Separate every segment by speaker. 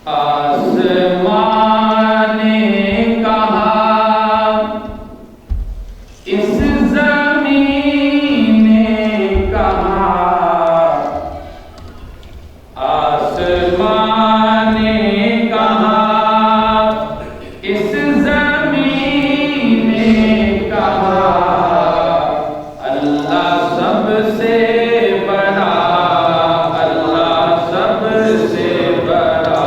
Speaker 1: آسمان نے کہا اس زمین نے کہا آسمان نے کہا اس زمین نے کہا اللہ سب سے بڑا اللہ سب سے بڑا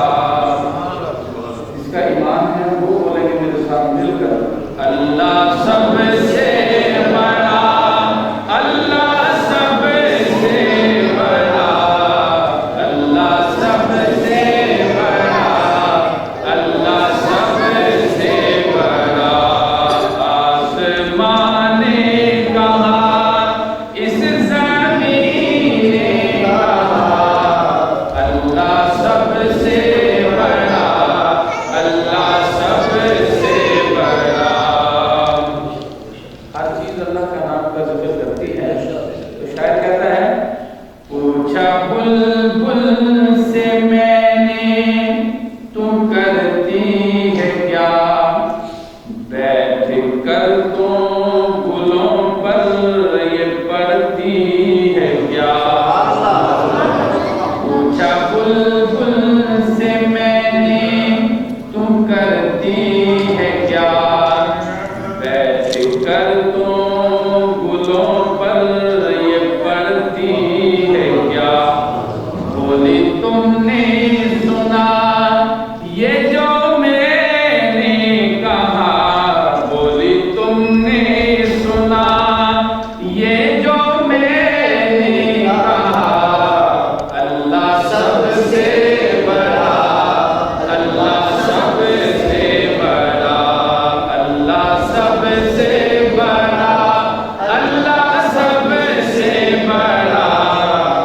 Speaker 1: اس کا ایمان ہے وہ بولیں گے میرے ساتھ مل کر اللہ سب سے بڑا اللہ سب سے بڑا اللہ سب سے بڑا اللہ سب سے بڑا آسمان نے کہا اس زمین نے کہا اللہ سب سے بڑا اللہ سب سے بڑا ہر چیز اللہ کا نام کا ذکر کرتی ہے تو شاید کہتا ہے پوچھا بلبل سے میں نے تو کرتی ہے کیا بیٹھ کر تو گلوں پر یہ پڑتی ہے کیا پوچھا بلبل سے میں نے تو کرتی ہے کیا بیٹھ کر تو گلوں پر یہ پڑتی ہے کیا بولی تم نے سنا یہ جو میں نے کہا بولی تم نے سنا یہ جو میں نے کہا اللہ سب سے بڑا اللہ سب سے بڑا اللہ سب سے بڑا اللہ سب سے بڑا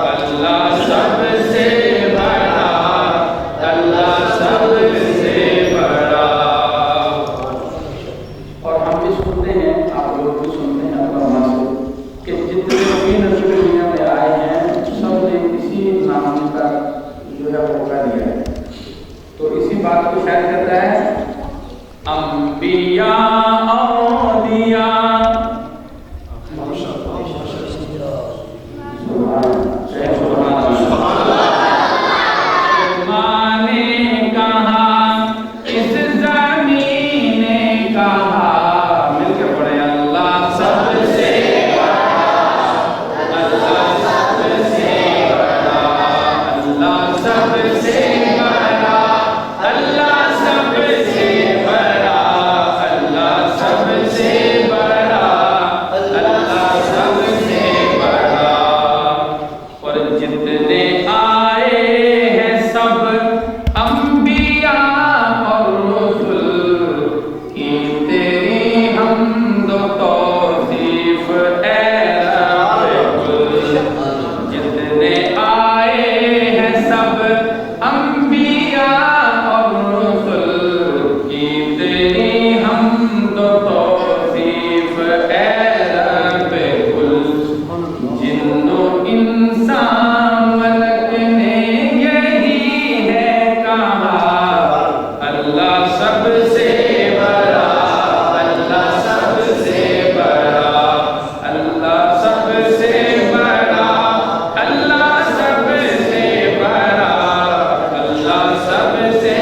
Speaker 1: اللہ سب سے بڑا اللہ سب سے بڑا اور ہم بھی سنتے ہیں آپ لوگ بھی سنتے ہیں اپنا محسوس کہ جتنے بھی نبی دنیا میں آئے ہیں سب نے اسی نام کا جو ہے موقع دیا ہے تو اسی بات کو شاید کہتا ہے انبیاء اولیاء آسمان نے کہا اس زمین نے کہا مل کے پڑھے اللہ سب سے بڑا اللہ سب سے بڑا اللہ سب سے بڑا اللہ سب سے بڑا اللہ سب سے بڑا اللہ سب سے بڑا اور جتنے آئے ہیں سب انبیاء اور رسل کی تیری حمد و توصیف اے رب کل جتنے آئے ہیں سب انبیاء اور رسل کی تیری حمد و توصیف اے رب کل جن و انسان ملک نے یہی ہے کہا اللہ سب سے بڑا اللہ سب سے بڑا اللہ سب سے بڑا اللہ سب سے بڑا اللہ سب سے